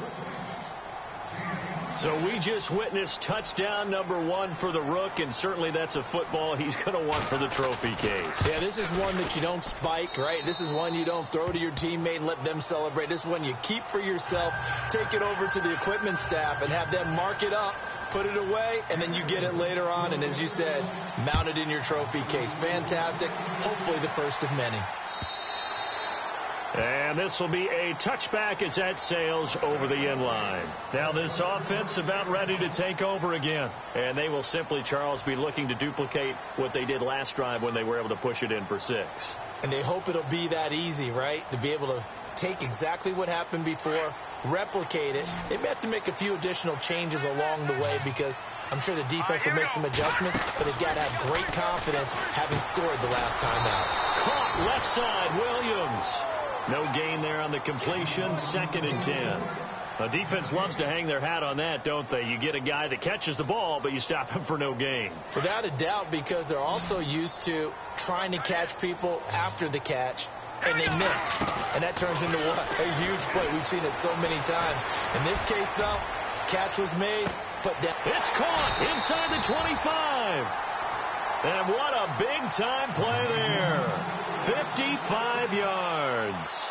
So we just witnessed touchdown number 1 for the Rook, and certainly that's a football he's going to want for the trophy case. Yeah, this is one that you don't spike, right? This is one you don't throw to your teammate and let them celebrate. This is one you keep for yourself, take it over to the equipment staff, and have them mark it up, put it away, and then you get it later on, and as you said, mount it in your trophy case. Fantastic. Hopefully the first of many. And this will be a touchback as that sails over the end line. Now this offense about ready to take over again. And they will simply, Charles, be looking to duplicate what they did last drive when they were able to push it in for 6. And they hope it'll be that easy, right? To be able to take exactly what happened before, replicate it. They may have to make a few additional changes along the way because I'm sure the defense will make some adjustments, but they've got to have great confidence having scored the last time out. Caught left side, Williams. No gain there on the completion, 2nd and 10. The defense loves to hang their hat on that, don't they? You get a guy that catches the ball, but you stop him for no gain. Without a doubt, because they're also used to trying to catch people after the catch, and they miss. And that turns into what? A huge play. We've seen it so many times. In this case, though, catch was made, put down. It's caught inside the 25. And what a big-time play there. 55 yards.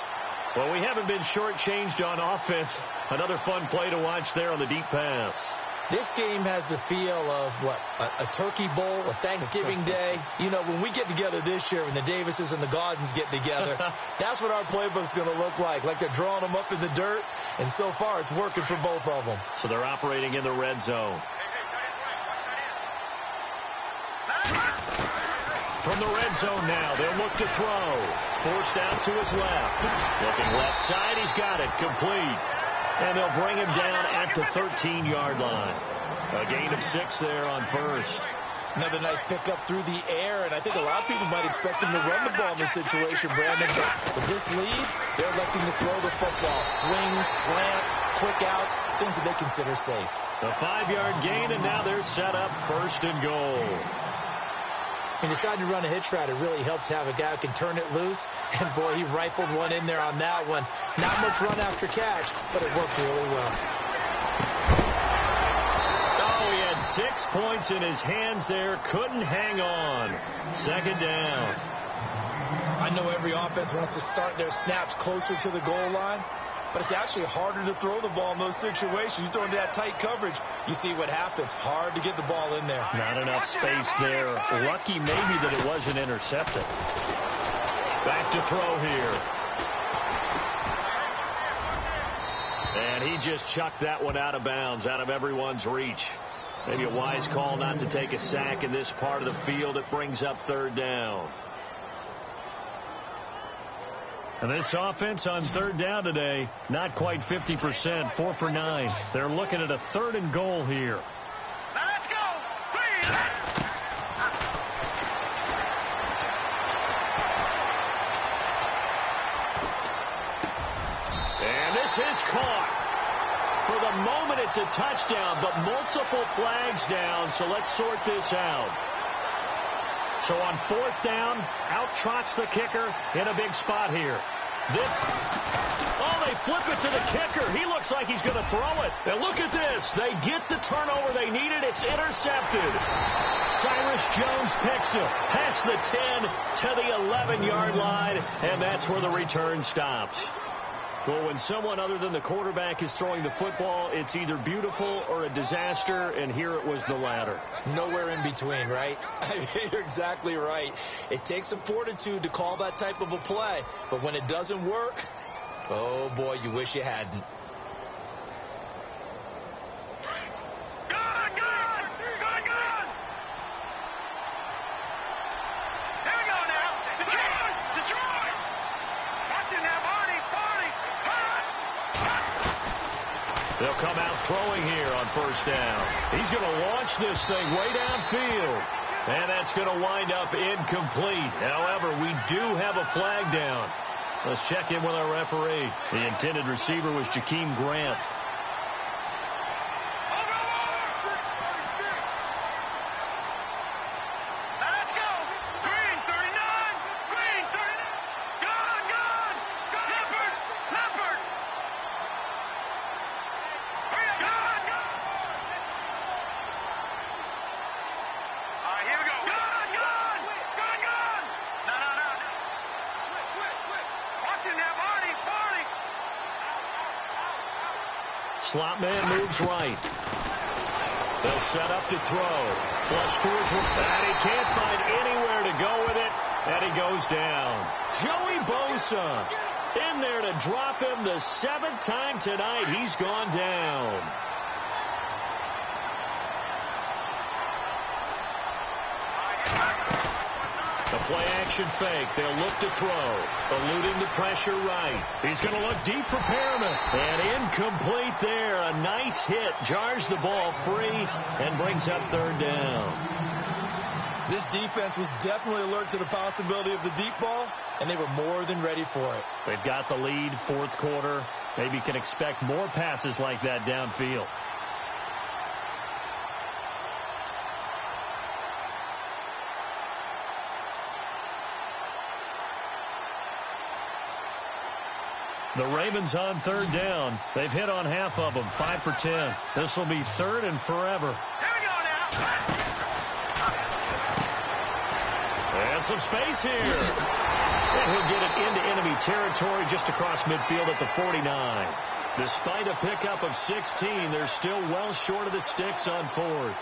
Well, we haven't been shortchanged on offense. Another fun play to watch there on the deep pass. This game has the feel of, what, a turkey bowl, a Thanksgiving day. You know, when we get together this year, when the Davises and the Gaudens get together, that's what our playbook's going to look like they're drawing them up in the dirt, and so far it's working for both of them. So they're operating in the red zone. From the red zone now, they'll look to throw. Forced out to his left. Looking left side, he's got it. Complete. And they'll bring him down at the 13-yard line. A gain of 6 there on first. Another nice pickup through the air, and I think a lot of people might expect him to run the ball in this situation, Brandon. But with this lead, they're electing to throw the football. Swings, slants, quick outs, things that they consider safe. A 5-yard gain, and now they're set up 1st and goal. When you decide to run a hitch route, it really helps to have a guy who can turn it loose. And, boy, he rifled one in there on that one. Not much run after catch, but it worked really well. Oh, he had 6 points in his hands there. Couldn't hang on. Second down. I know every offense wants to start their snaps closer to the goal line, but it's actually harder to throw the ball in those situations. You throw into that tight coverage, you see what happens. Hard to get the ball in there. Not enough space there. Lucky maybe that it wasn't intercepted. Back to throw here. And he just chucked that one out of bounds, out of everyone's reach. Maybe a wise call not to take a sack in this part of the field. It brings up third down. And this offense on third down today, not quite 50%, 4 for 9. They're looking at a 3rd and goal here. Let's go. And this is caught. For the moment, it's a touchdown, but multiple flags down, so let's sort this out. So on 4th down, out trots the kicker in a big spot here. They flip it to the kicker. He looks like he's going to throw it. And look at this. They get the turnover they needed. It's intercepted. Cyrus Jones picks it past the 10 to the 11-yard line, and that's where the return stops. Well, when someone other than the quarterback is throwing the football, it's either beautiful or a disaster, and here it was the latter. Nowhere in between, right? I mean, you're exactly right. It takes some fortitude to call that type of a play, but when it doesn't work, oh, boy, you wish you hadn't. They'll come out throwing here on 1st down. He's going to launch this thing way downfield. And that's going to wind up incomplete. However, we do have a flag down. Let's check in with our referee. The intended receiver was Jakeem Grant. Slot man moves right. They'll set up to throw. Flush to his right. And he can't find anywhere to go with it. And he goes down. Joey Bosa in there to drop him the 7th time tonight. He's gone down. The play-action fake. They'll look to throw. Eluding the pressure right. He's going to look deep for Perriman. And incomplete there. A nice hit. Jars the ball free and brings up 3rd down. This defense was definitely alert to the possibility of the deep ball, and they were more than ready for it. They've got the lead, 4th quarter. Maybe can expect more passes like that downfield. The Ravens on 3rd down. They've hit on half of them, 5 for 10. This will be 3rd and forever. Here we go now. And some space here. And he'll get it into enemy territory just across midfield at the 49. Despite a pickup of 16, they're still well short of the sticks on 4th.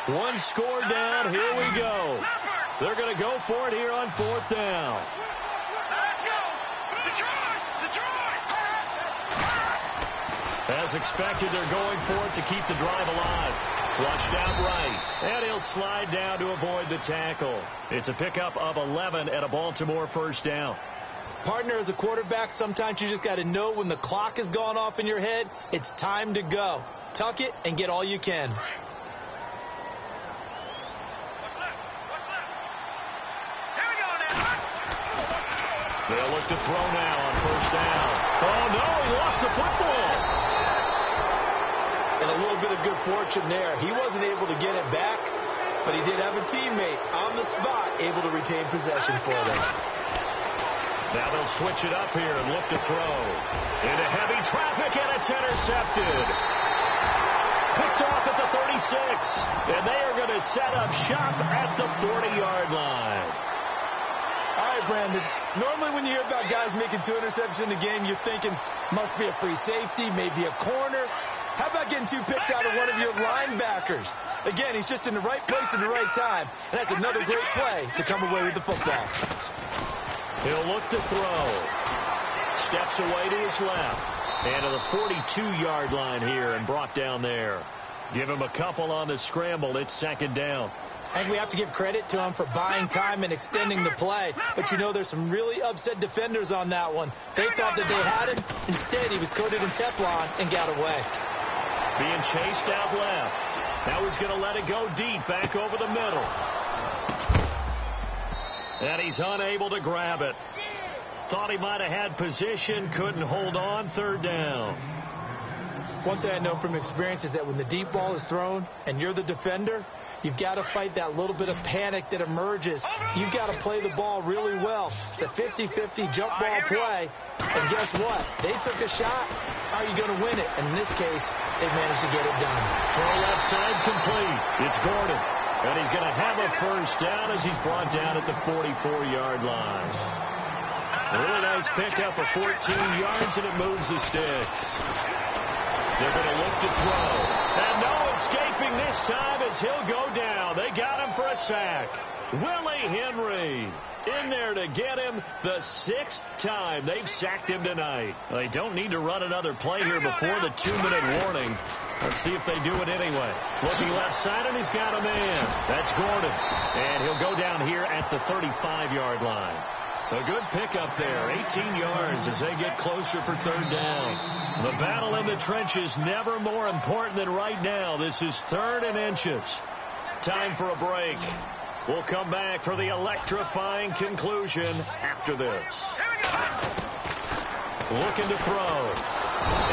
One score down. Here we go. They're going to go for it here on 4th down. Let's go. Detroit. As expected, they're going for it to keep the drive alive. Flushed out right. And he'll slide down to avoid the tackle. It's a pickup of 11 at a Baltimore 1st down. Partner, as a quarterback, sometimes you just got to know when the clock has gone off in your head, it's time to go. Tuck it and get all you can. They'll look to throw now on first down. Oh, no, he lost the football. And a little bit of good fortune there. He wasn't able to get it back, but he did have a teammate on the spot able to retain possession for them. Now they'll switch it up here and look to throw. Into heavy traffic, and it's intercepted. Picked off at the 36. And they are going to set up shop at the 40-yard line. All right, Brandon. Normally when you hear about guys making 2 interceptions in a game, you're thinking must be a free safety, maybe a corner. How about getting 2 picks out of one of your linebackers? Again, he's just in the right place at the right time. And that's another great play to come away with the football. He'll look to throw. Steps away to his left. And to the 42-yard line here and brought down there. Give him a couple on the scramble. It's second down. I think we have to give credit to him for buying time and extending the play. But, you know, there's some really upset defenders on that one. They thought that they had him. Instead, he was coated in Teflon and got away. Being chased out left. Now he's going to let it go deep back over the middle. And he's unable to grab it. Thought he might have had position, couldn't hold on, third down. One thing I know from experience is that when the deep ball is thrown and you're the defender, you've got to fight that little bit of panic that emerges. You've got to play the ball really well. It's a 50-50 jump ball play. And guess what? They took a shot. How are you going to win it? And in this case, they managed to get it done. Throw left side complete. It's Gordon. And he's going to have a first down as he's brought down at the 44-yard line. A really nice pickup of 14 yards, and it moves the sticks. They're going to look to throw. And no escaping this time as he'll go down. They got him for a sack. Willie Henry in there to get him the 6th time they've sacked him tonight. They don't need to run another play here before the 2-minute warning. Let's see if they do it anyway. Looking left side, and he's got a man. That's Gordon. And he'll go down here at the 35-yard line. A good pickup there, 18 yards as they get closer for third down. The battle in the trenches never more important than right now. This is 3rd and inches. Time for a break. We'll come back for the electrifying conclusion after this. Looking to throw.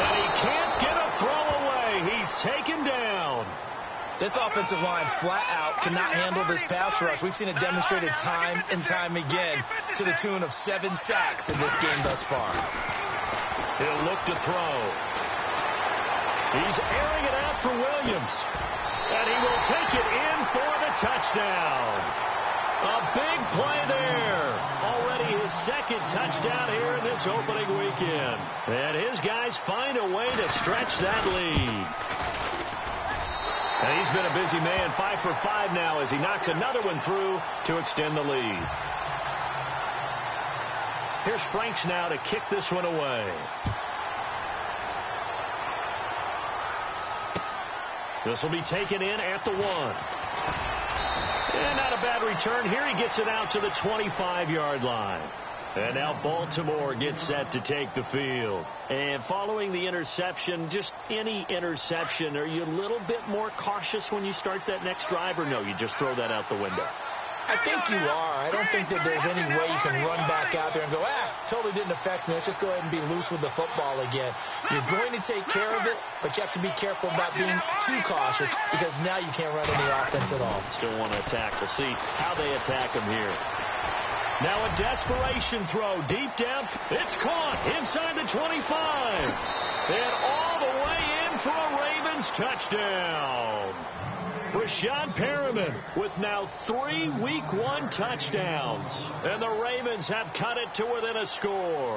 And he can't get a throw away. He's taken down. This offensive line flat out cannot handle this pass rush. We've seen it demonstrated time and time again to the tune of 7 sacks in this game thus far. He'll look to throw. He's airing it out for Williams. And he will take it in for the touchdown. A big play there. Already his 2nd touchdown here in this opening weekend. And his guys find a way to stretch that lead. And he's been a busy man, 5 for 5 now as he knocks another one through to extend the lead. Here's Franks now to kick this one away. This will be taken in at the 1. And not a bad return. Here he gets it out to the 25-yard line. And now Baltimore gets set to take the field. And following the interception, just any interception, are you a little bit more cautious when you start that next drive, or no, you just throw that out the window? I think you are. I don't think that there's any way you can run back out there and go, totally didn't affect me. Let's just go ahead and be loose with the football again. You're going to take care of it, but you have to be careful about being too cautious because now you can't run any offense at all. Still want to attack. We'll see how they attack him here. Now a desperation throw deep down. It's caught inside the 25. And all the way in for a Ravens touchdown. Rashad Perriman with now 3 Week 1 touchdowns. And the Ravens have cut it to within a score.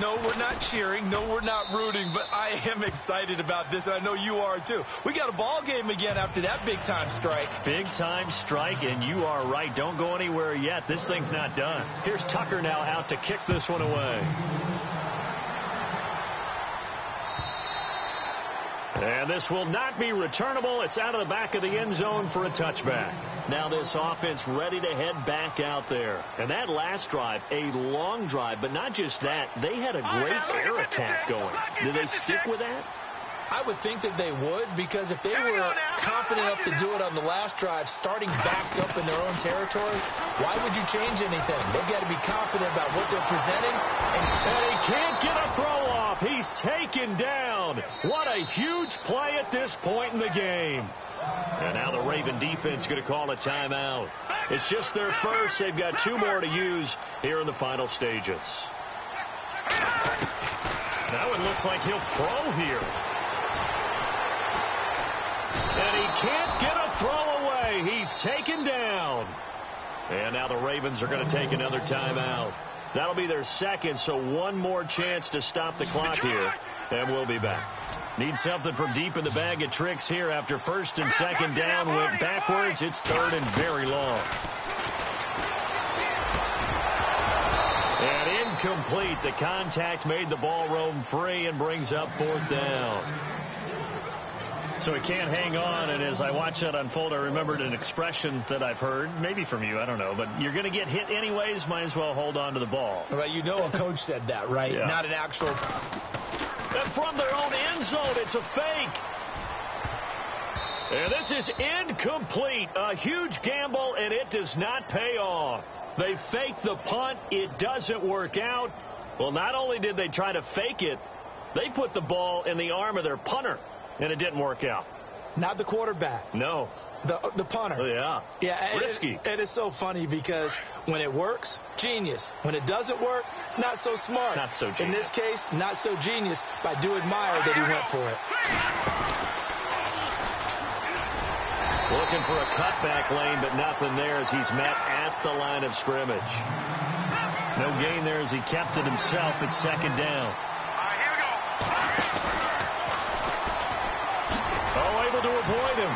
No, we're not cheering. No, we're not rooting. But I am excited about this, and I know you are too. We got a ball game again after that big-time strike. Big-time strike, and you are right. Don't go anywhere yet. This thing's not done. Here's Tucker now out to kick this one away. And this will not be returnable. It's out of the back of the end zone for a touchback. Now this offense ready to head back out there. And that last drive, a long drive, but not just that. They had a great air attack going. Do they stick with that? I would think that they would, because if they were confident enough to do it on the last drive, starting backed up in their own territory, why would you change anything? They've got to be confident about what they're presenting. And he can't get a throw off. He's taken down. What a huge play at this point in the game. And now the Raven defense going to call a timeout. It's just their first. They've got 2 more to use here in the final stages. Now it looks like he'll throw here. And he can't get a throw away. He's taken down. And now the Ravens are going to take another timeout. That'll be their second, so 1 more chance to stop the clock here. And we'll be back. Need something from deep in the bag of tricks here after first and second down went backwards. It's third and very long. And incomplete. The contact made the ball roam free and brings up 4th down. So he can't hang on, and as I watch that unfold, I remembered an expression that I've heard, maybe from you, I don't know, but you're going to get hit anyways, might as well hold on to the ball. Well, you know a coach said that, right? Yeah. Not an actual... And from their own end zone, it's a fake. And this is incomplete. A huge gamble, and it does not pay off. They fake the punt. It doesn't work out. Well, not only did they try to fake it, they put the ball in the arm of their punter, and it didn't work out. Not the quarterback. No. The punter. Oh, yeah. Yeah. Risky. It is so funny because when it works, genius. When it doesn't work, not so smart. Not so genius. In this case, not so genius, but I do admire that he went for it. Looking for a cutback lane, but nothing there as he's met at the line of scrimmage. No gain there as he kept it himself. It's second down. Here we go. Oh, able to avoid him.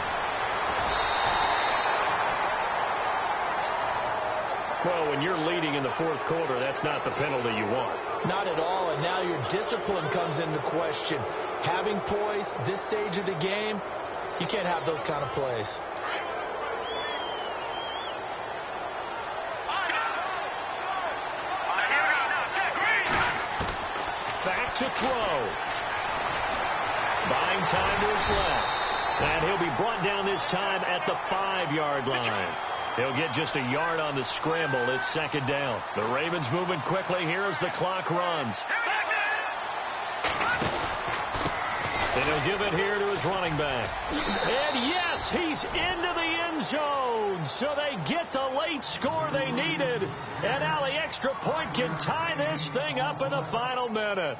Well, when you're leading in the 4th quarter, that's not the penalty you want. Not at all, and now your discipline comes into question. Having poise this stage of the game, you can't have those kind of plays. Back to throw. Buying time to his left. And he'll be brought down this time at the 5-yard line. He'll get just a yard on the scramble. It's second down. The Ravens moving quickly here as the clock runs. And he'll give it here to his running back. And yes, he's into the end zone. So they get the late score they needed. And now the extra point can tie this thing up in the final minute.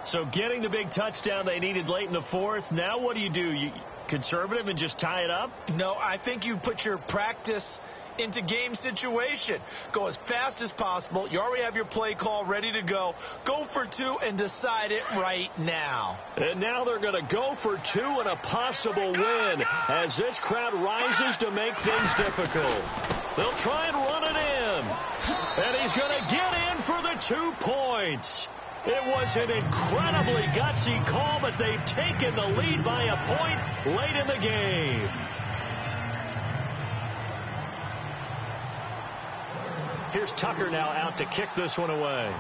So getting the big touchdown they needed late in the 4th. Now what do? You conservative and just tie it up? No, I think you put your practice into game situation. Go as fast as possible. You already have your play call ready to go. Go for 2 and decide it right now. And now they're going to go for 2 and a possible win as this crowd rises to make things difficult. They'll try and run it in. And he's going to get in for the 2 points. It was an incredibly gutsy call, but they've taken the lead by a point late in the game. Here's Tucker now out to kick this one away.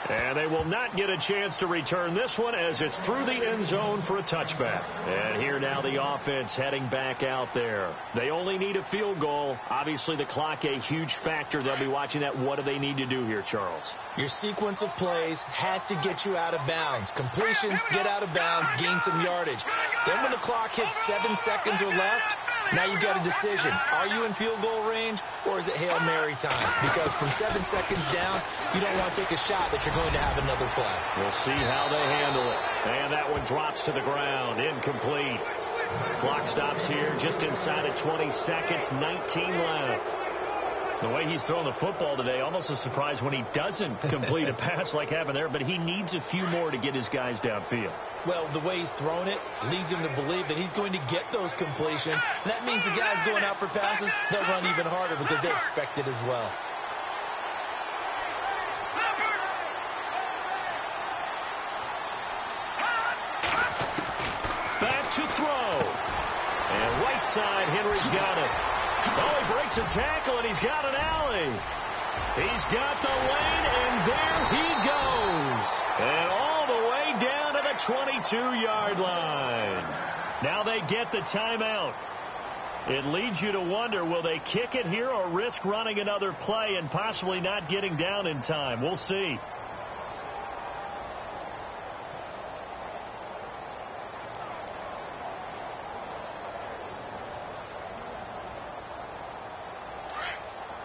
And they will not get a chance to return this one as it's through the end zone for a touchback. And here now the offense heading back out there. They only need a field goal. Obviously the clock a huge factor. They'll be watching that. What do they need to do here, Charles? Your sequence of plays has to get you out of bounds. Completions, get out of bounds, gain some yardage. Then when the clock hits 7 seconds or left, now you've got a decision. Are you in field goal range or is it Hail Mary time? Because from 7 seconds down, you don't want to take a shot that you're going to have another play. We'll see how they handle it. And that one drops to the ground. Incomplete. Clock stops here just inside of 20 seconds. 19 left. The way he's throwing the football today, almost a surprise when he doesn't complete a pass like happened there, but he needs a few more to get his guys downfield. Well, the way he's thrown it leads him to believe that he's going to get those completions. And that means the guys going out for passes, they'll run even harder because they expect it as well. Back to throw. And right side, Henry's got it. Oh, he breaks a tackle, and he's got an alley. He's got the lane, and there he goes. And all the way down to the 22-yard line. Now they get the timeout. It leads you to wonder, will they kick it here or risk running another play and possibly not getting down in time? We'll see.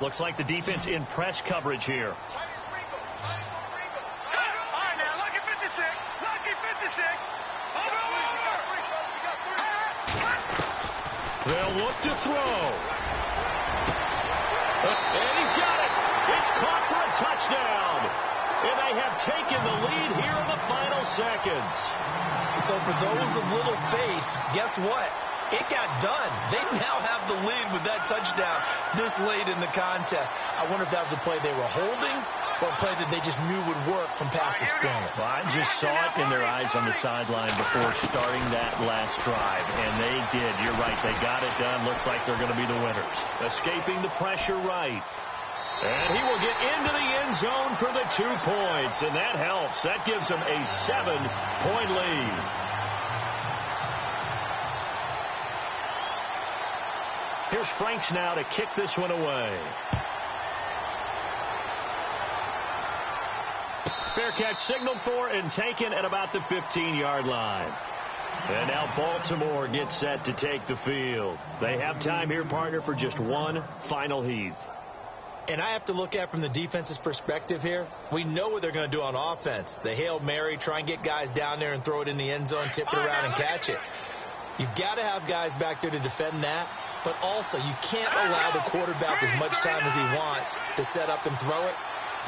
Looks like the defense in press coverage here. All right, now, lucky 56. Lucky 56. Over. They'll look to throw. And he's got it. It's caught for a touchdown. And they have taken the lead here in the final seconds. So for those of little faith, guess what? It got done. They now have the lead with that touchdown this late in the contest. I wonder if that was a play they were holding or a play that they just knew would work from past experience. Well, I just saw it in their eyes on the sideline before starting that last drive, and they did. You're right. They got it done. Looks like they're going to be the winners. Escaping the pressure right. And he will get into the end zone for the 2 points, and that helps. That gives them a 7-point lead. Here's Franks now to kick this one away. Fair catch signaled for and taken at about the 15-yard line. And now Baltimore gets set to take the field. They have time here, partner, for just one final heave. And I have to look at from the defense's perspective here. We know what they're going to do on offense. The Hail Mary, try and get guys down there and throw it in the end zone, tip it around and catch it. You've got to have guys back there to defend that. But also, you can't allow the quarterback as much time as he wants to set up and throw it.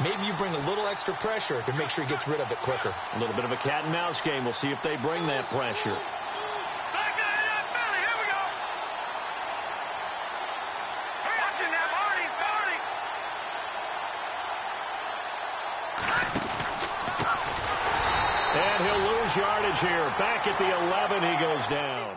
Maybe you bring a little extra pressure to make sure he gets rid of it quicker. A little bit of a cat and mouse game. We'll see if they bring that pressure. Back in the Philly. Here we go. Watching that, Marty. And he'll lose yardage here. Back at the 11, he goes down.